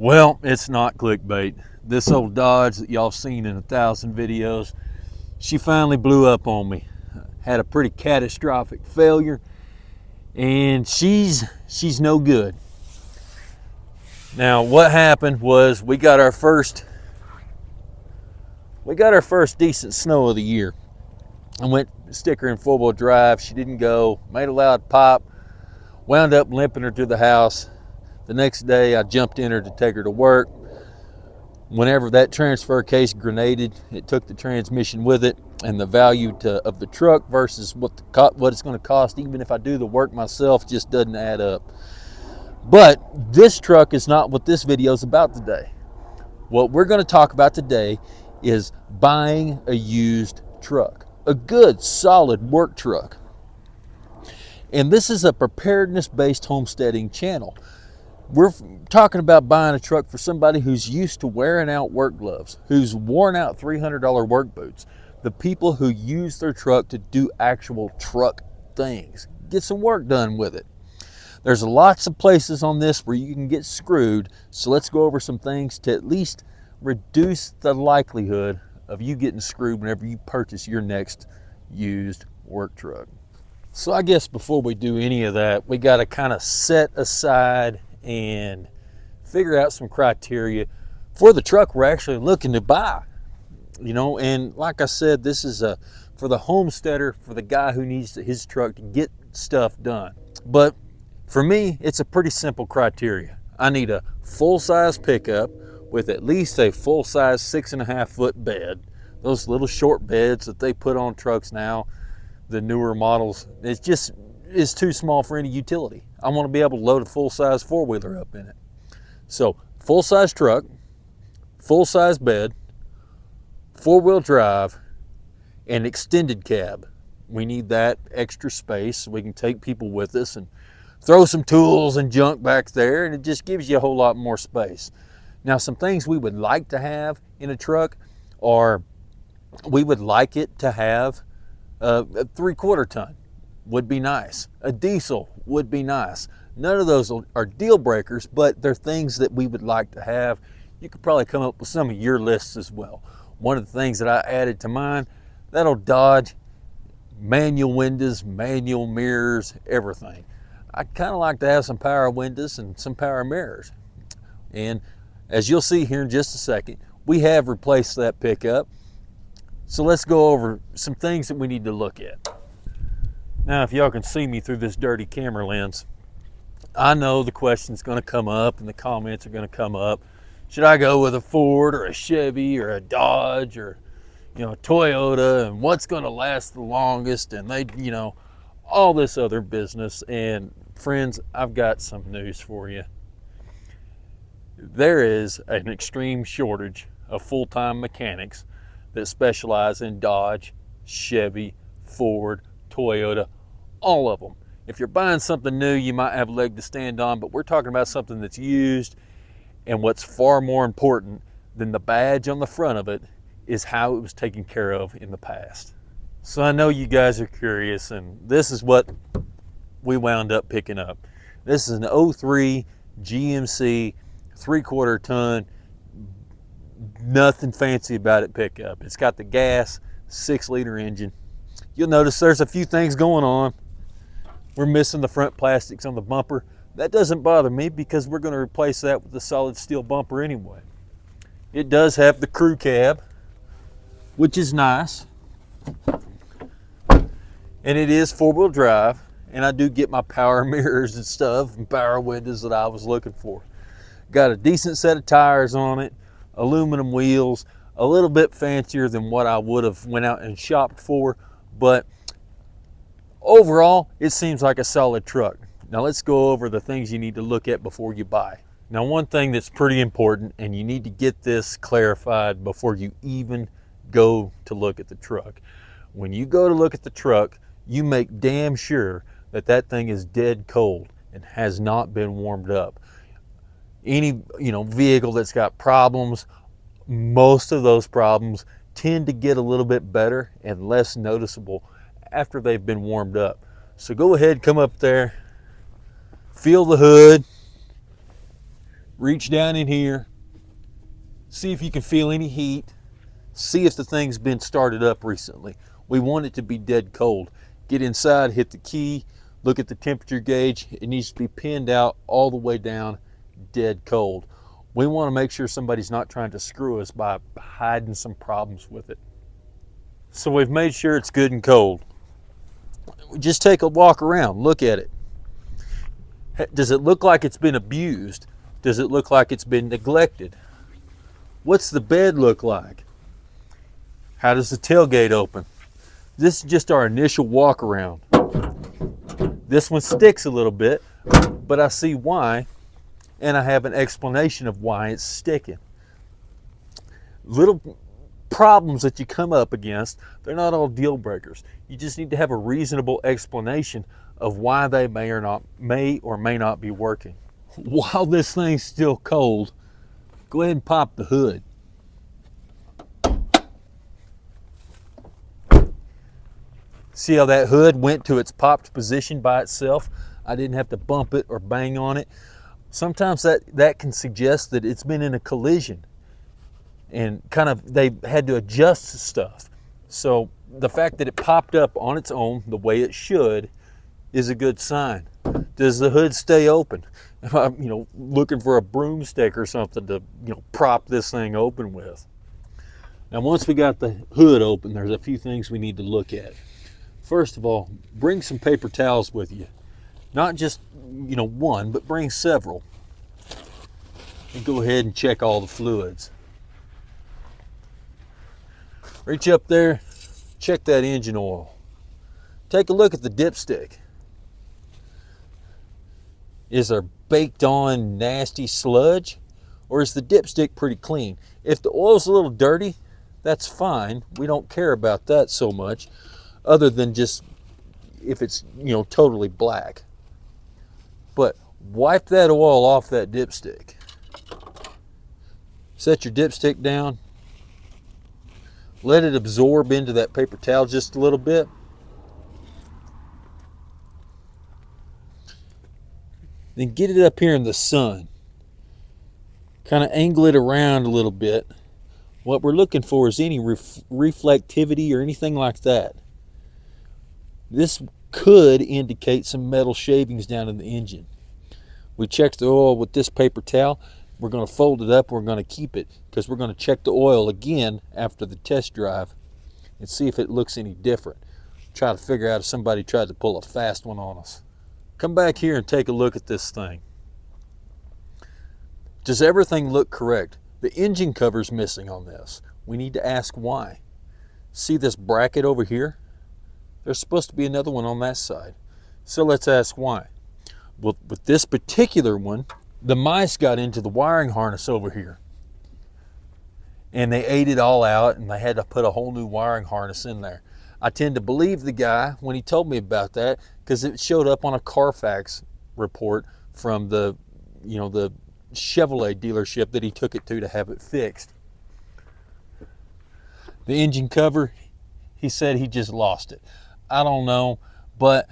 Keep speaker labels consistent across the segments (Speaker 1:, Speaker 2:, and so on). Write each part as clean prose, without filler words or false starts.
Speaker 1: Well, it's not clickbait. This old Dodge that y'all seen in 1,000 videos, she finally blew up on me. Had a pretty catastrophic failure, and she's no good. Now, what happened was we got our first decent snow of the year. I went stick her in 4-wheel drive. She didn't go. Made a loud pop. Wound up limping her to the house. The next day, I jumped in her to take her to work. Whenever that transfer case grenaded, it took the transmission with it, and the value of the truck versus what it's going to cost, even if I do the work myself, just doesn't add up. But this truck is not what this video is about today. What we're going to talk about today is buying a used truck, a good, solid work truck. And this is a preparedness-based homesteading channel. We're talking about buying a truck for somebody who's used to wearing out work gloves, who's worn out $300 work boots, the people who use their truck to do actual truck things, get some work done with it. There's lots of places on this where you can get screwed, so let's go over some things to at least reduce the likelihood of you getting screwed whenever you purchase your next used work truck. So I guess before we do any of that, we got to kind of set aside and figure out some criteria for the truck we're actually looking to buy. And like I said, this is for the homesteader, for the guy who needs his truck to get stuff done. But for me, it's a pretty simple criteria. I need a full-size pickup with at least a full-size 6.5-foot bed. Those little short beds that they put on trucks now, the newer models, it's too small for any utility. I want to be able to load a full-size 4-wheeler up in it. So, full-size truck, full-size bed, 4-wheel drive, and extended cab. We need that extra space so we can take people with us and throw some tools and junk back there, and it just gives you a whole lot more space. Now, some things we would like to have in a truck are, we would like it to have a 3/4 ton. Would be nice. A diesel would be nice. None of those are deal breakers, but they're things that we would like to have. You could probably come up with some of your lists as well. One of the things that I added to mine, that'll Dodge, manual windows, manual mirrors, everything. I kind of like to have some power windows and some power mirrors. And as you'll see here in just a second, we have replaced that pickup. So let's go over some things that we need to look at. Now, if y'all can see me through this dirty camera lens, I know the question's going to come up and the comments are going to come up. Should I go with a Ford or a Chevy or a Dodge or, a Toyota, and what's going to last the longest, and all this other business. And friends, I've got some news for you. There is an extreme shortage of full-time mechanics that specialize in Dodge, Chevy, Ford, Toyota, all of them. If you're buying something new, you might have a leg to stand on, but we're talking about something that's used, and what's far more important than the badge on the front of it is how it was taken care of in the past. So I know you guys are curious, and this is what we wound up picking up. This is an 03 GMC 3/4 ton, nothing fancy about it pickup. It's got the gas 6-liter engine. You'll notice there's a few things going on. We're missing the front plastics on the bumper. That doesn't bother me because we're going to replace that with a solid steel bumper anyway. It does have the crew cab, which is nice. And it is 4-wheel drive, and I do get my power mirrors and stuff and power windows that I was looking for. Got a decent set of tires on it, aluminum wheels, a little bit fancier than what I would have went out and shopped for, but overall, it seems like a solid truck. Now let's go over the things you need to look at before you buy. Now, one thing that's pretty important, and you need to get this clarified before you even go to look at the truck. When you go to look at the truck, you make damn sure that that thing is dead cold and has not been warmed up. Any vehicle that's got problems, most of those problems tend to get a little bit better and less noticeable after they've been warmed up. So go ahead, come up there, feel the hood, Reach down in here, see if you can feel any heat, see if the thing's been started up recently. We want it to be dead cold. Get inside, hit the key, look at the temperature gauge. It needs to be pinned out all the way down, dead cold. We want to make sure somebody's not trying to screw us by hiding some problems with it. So we've made sure it's good and cold. Just take a walk around, look at it. Does it look like it's been abused? Does it look like it's been neglected? What's the bed look like? How does the tailgate open? This is just our initial walk around. This one sticks a little bit, but I see why, and I have an explanation of why it's sticking. Little problems that you come up against, they're not all deal breakers. You just need to have a reasonable explanation of why they may or may not be working. While this thing's still cold, go ahead and pop the hood. See how that hood went to its popped position by itself? I didn't have to bump it or bang on it. Sometimes that can suggest that it's been in a collision and they had to adjust stuff. So the fact that it popped up on its own the way it should is a good sign. Does the hood stay open? If I'm, looking for a broomstick or something to, prop this thing open with. Now, once we got the hood open, there's a few things we need to look at. First of all, bring some paper towels with you. Not just, one, but bring several. And go ahead and check all the fluids. Reach up there, check that engine oil. Take a look at the dipstick. Is there baked on nasty sludge, or is the dipstick pretty clean? If the oil's a little dirty, that's fine. We don't care about that so much, other than just if it's, totally black. But wipe that oil off that dipstick. Set your dipstick down. Let it absorb into that paper towel just a little bit. Then get it up here in the sun. Kind of angle it around a little bit. What we're looking for is any reflectivity or anything like that. This could indicate some metal shavings down in the engine. We checked the oil with this paper towel. We're going to fold it up. We're going to keep it because we're going to check the oil again after the test drive and see if it looks any different. Try to figure out if somebody tried to pull a fast one on us. Come back here and take a look at this thing. Does everything look correct? The engine cover's missing on this. We need to ask why. See this bracket over here? There's supposed to be another one on that side. So let's ask why. Well, with this particular one, the mice got into the wiring harness over here. And they ate it all out, and they had to put a whole new wiring harness in there. I tend to believe the guy when he told me about that because it showed up on a Carfax report from the Chevrolet dealership that he took it to have it fixed. The engine cover, he said he just lost it. I don't know, but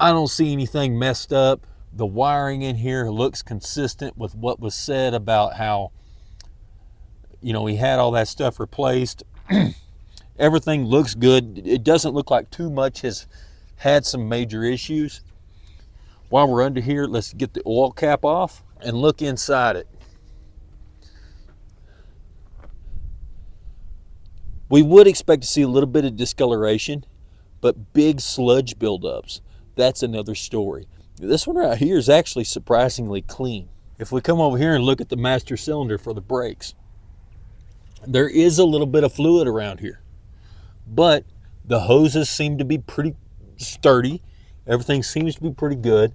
Speaker 1: I don't see anything messed up. The wiring in here looks consistent with what was said about how, he had all that stuff replaced. Everything looks good. It doesn't look like too much has had some major issues. While we're under here, let's get the oil cap off and look inside it. We would expect to see a little bit of discoloration, but big sludge buildups, that's another story. This one right here is actually surprisingly clean. If we come over here and look at the master cylinder for the brakes, there is a little bit of fluid around here. But the hoses seem to be pretty sturdy. Everything seems to be pretty good.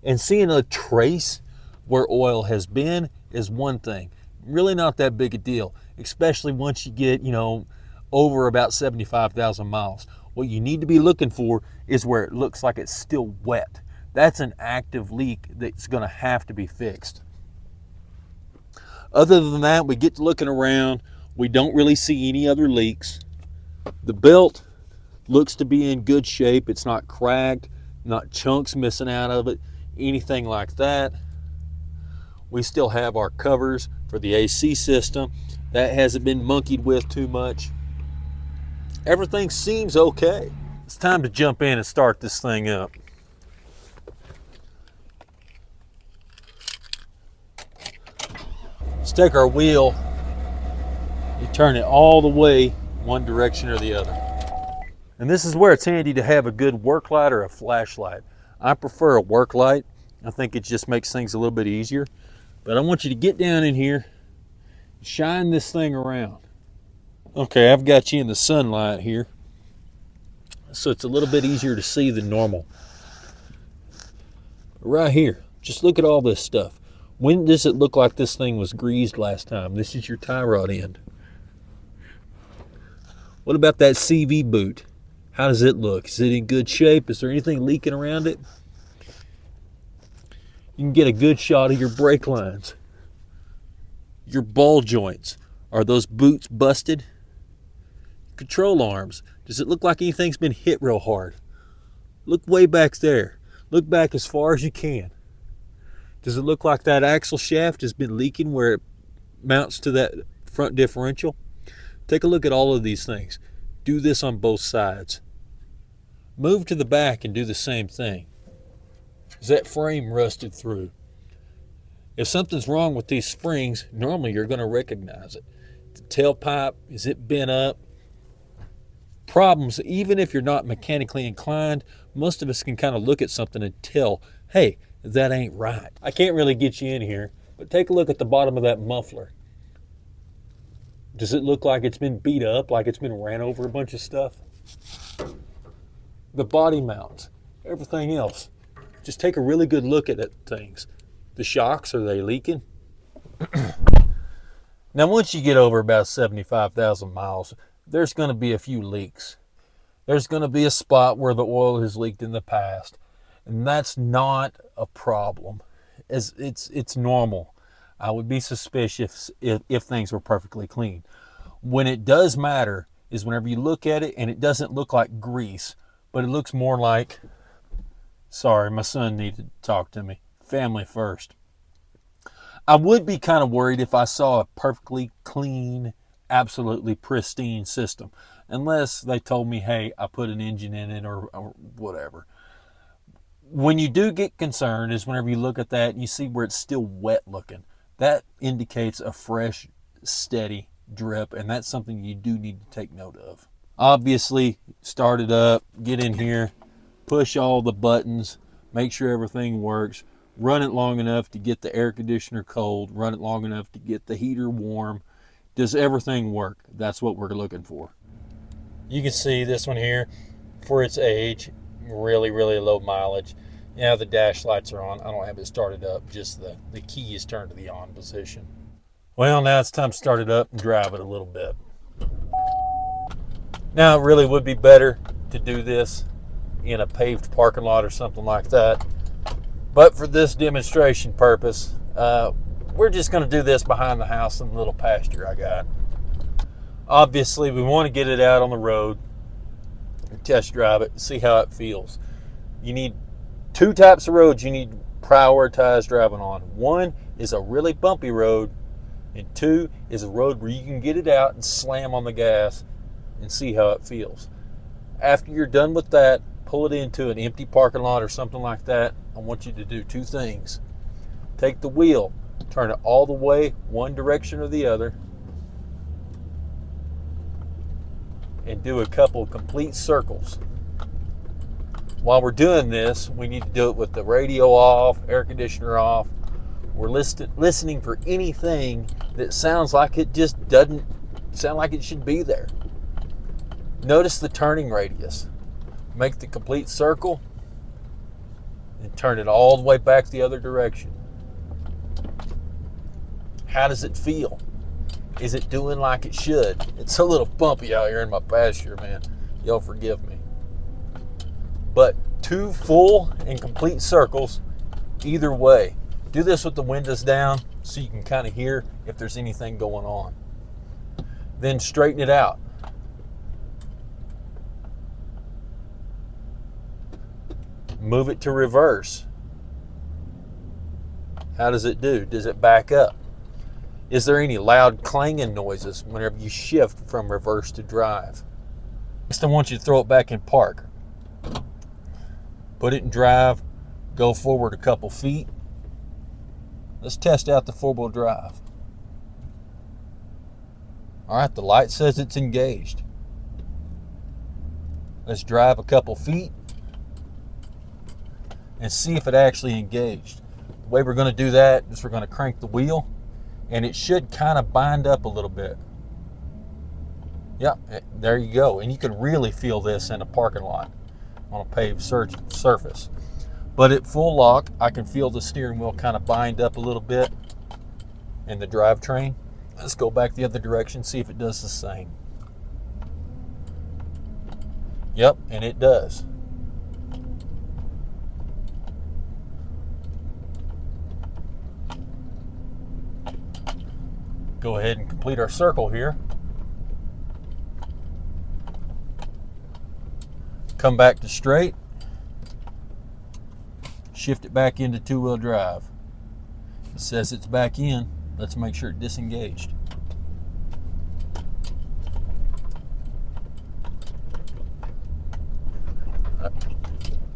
Speaker 1: And seeing a trace where oil has been is one thing. Really not that big a deal, especially once you get, over about 75,000 miles. What you need to be looking for is where it looks like it's still wet. That's an active leak that's going to have to be fixed. Other than that, we get to looking around. We don't really see any other leaks. The belt looks to be in good shape. It's not cracked, not chunks missing out of it, anything like that. We still have our covers for the AC system. That hasn't been monkeyed with too much. Everything seems okay. It's time to jump in and start this thing up. Let's take our wheel and turn it all the way one direction or the other. And this is where it's handy to have a good work light or a flashlight. I prefer a work light. I think it just makes things a little bit easier. But I want you to get down in here, shine this thing around. Okay, I've got you in the sunlight here, so it's a little bit easier to see than normal. Right here, just look at all this stuff. When does it look like this thing was greased last time? This is your tie rod end. What about that CV boot? How does it look? Is it in good shape? Is there anything leaking around it? You can get a good shot of your brake lines. Your ball joints. Are those boots busted? Control arms. Does it look like anything's been hit real hard? Look way back there. Look back as far as you can. Does it look like that axle shaft has been leaking where it mounts to that front differential? Take a look at all of these things. Do this on both sides. Move to the back and do the same thing. Is that frame rusted through? If something's wrong with these springs, normally you're going to recognize it. The tailpipe, is it bent up? Problems, even if you're not mechanically inclined, most of us can kind of look at something and tell, hey, that ain't right. I can't really get you in here, but take a look at the bottom of that muffler. Does it look like it's been beat up, like it's been ran over a bunch of stuff? The body mounts, everything else. Just take a really good look at things. The shocks, are they leaking? Now, once you get over about 75,000 miles, there's going to be a few leaks. There's going to be a spot where the oil has leaked in the past, and that's not a problem. It's normal. I would be suspicious if things were perfectly clean. When it does matter is whenever you look at it and it doesn't look like grease, but it looks more like, sorry, my son needed to talk to me. Family first. I would be kind of worried if I saw a perfectly clean, absolutely pristine system, unless they told me, hey, I put an engine in it or whatever. When you do get concerned is whenever you look at that and you see where it's still wet looking. That indicates a fresh, steady drip, and that's something you do need to take note of. Obviously, start it up, get in here, push all the buttons, make sure everything works, run it long enough to get the air conditioner cold, run it long enough to get the heater warm. Does everything work? That's what we're looking for. You can see this one here, for its age, really, really low mileage. Yeah, the dash lights are on. I don't have it started up, just the key is turned to the on position. Well, now it's time to start it up and drive it a little bit. Now, it really would be better to do this in a paved parking lot or something like that. But for this demonstration purpose, we're just going to do this behind the house in the little pasture I got. Obviously, we want to get it out on the road and test drive it and see how it feels. You need two types of roads you need to prioritize driving on. One is a really bumpy road, and two is a road where you can get it out and slam on the gas and see how it feels. After you're done with that, pull it into an empty parking lot or something like that. I want you to do two things. Take the wheel, turn it all the way one direction or the other, and do a couple complete circles. While we're doing this, we need to do it with the radio off, air conditioner off. We're listening for anything that sounds like it just doesn't sound like it should be there. Notice the turning radius. Make the complete circle and turn it all the way back the other direction. How does it feel? Is it doing like it should? It's a little bumpy out here in my pasture, man. Y'all forgive me. But two full and complete circles either way. Do this with the windows down so you can kind of hear if there's anything going on. Then straighten it out. Move it to reverse. How does it do? Does it back up? Is there any loud clanging noises whenever you shift from reverse to drive? Next, I want you to throw it back in park. Put it in drive, go forward a couple feet. Let's test out the four-wheel drive. All right, the light says it's engaged. Let's drive a couple feet and see if it actually engaged. The way we're going to do that is we're going to crank the wheel, and it should kind of bind up a little bit. Yeah, there you go. And you can really feel this in a parking lot on a paved surface. But at full lock, I can feel the steering wheel kind of bind up a little bit in the drivetrain. Let's go back the other direction, see if it does the same. Yep, and it does. Go ahead and complete our circle here. Come back to straight. Shift it back into two-wheel drive. It says it's back in. Let's make sure it disengaged.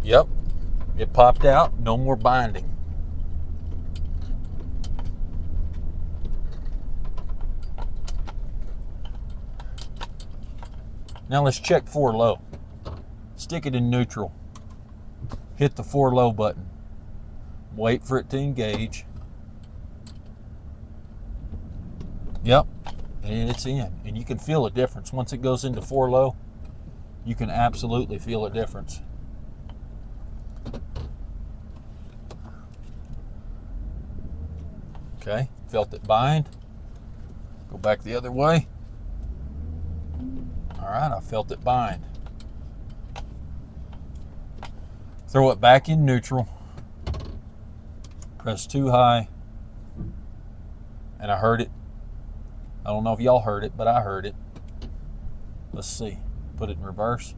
Speaker 1: Yep, it popped out. No more binding. Now let's check 4 low. Stick it in neutral. Hit the 4 low button. Wait for it to engage. Yep, and it's in. And you can feel a difference. Once it goes into 4 low, you can absolutely feel a difference. Okay, felt it bind. Go back the other way. All right, I felt it bind. Throw it back in neutral. Press 2 high. And I heard it. I don't know if y'all heard it, but I heard it. Let's see. Put it in reverse.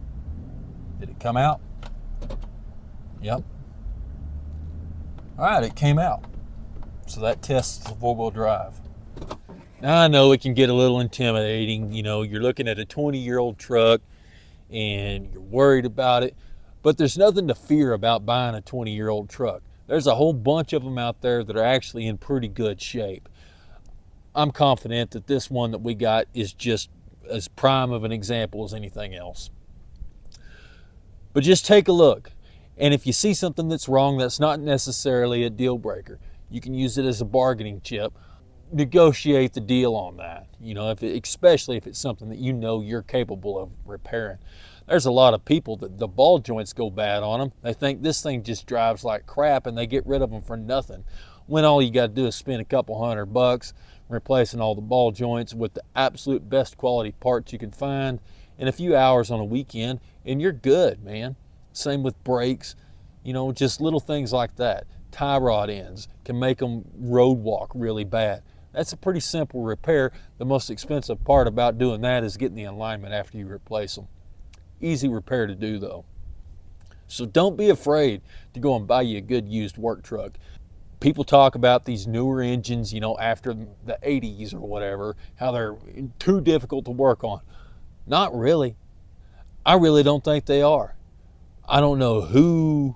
Speaker 1: Did it come out? Yep. All right, it came out. So that tests the four-wheel drive. Now I know it can get a little intimidating. You know, you're looking at a 20-year-old truck and you're worried about it, but there's nothing to fear about buying a 20-year-old truck. There's a whole bunch of them out there that are actually in pretty good shape. I'm confident that this one that we got is just as prime of an example as anything else. But just take a look. And if you see something that's wrong, that's not necessarily a deal breaker. You can use it as a bargaining chip. Negotiate the deal on that. You know, especially if it's something that you know you're capable of repairing. There's a lot of people that the ball joints go bad on them. They think this thing just drives like crap and they get rid of them for nothing. When all you got to do is spend a couple $100 replacing all the ball joints with the absolute best quality parts you can find in a few hours on a weekend, and you're good, man. Same with brakes, you know, just little things like that. Tie rod ends can make them road walk really bad. That's a pretty simple repair. The most expensive part about doing that is getting the alignment after you replace them. Easy repair to do though. So don't be afraid to go and buy you a good used work truck. People talk about these newer engines, you know, after the 80s or whatever, how they're too difficult to work on. Not really. I really don't think they are. I don't know who,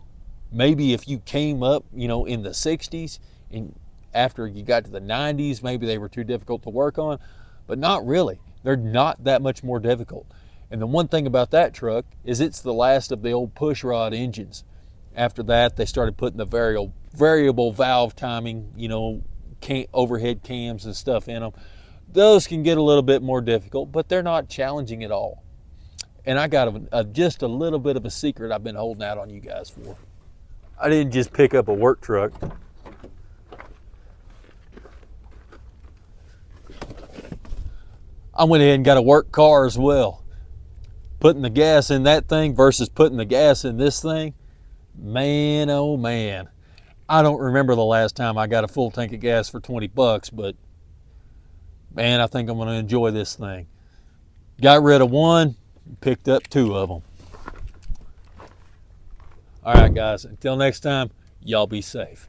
Speaker 1: maybe if you came up, you know, in the 60s and after you got to the 90s, maybe they were too difficult to work on, but not really. They're not that much more difficult. And the one thing about that truck is it's the last of the old push rod engines. After that, they started putting the variable valve timing, you know, overhead cams and stuff in them. Those can get a little bit more difficult, but they're not challenging at all. And I got just a little bit of a secret I've been holding out on you guys for. I didn't just pick up a work truck. I went ahead and got a work car as well. Putting the gas in that thing versus putting the gas in this thing, man, oh man. I don't remember the last time I got a full tank of gas for $20, but man, I think I'm going to enjoy this thing. Got rid of one, picked up 2 of them. All right, guys, until next time, y'all be safe.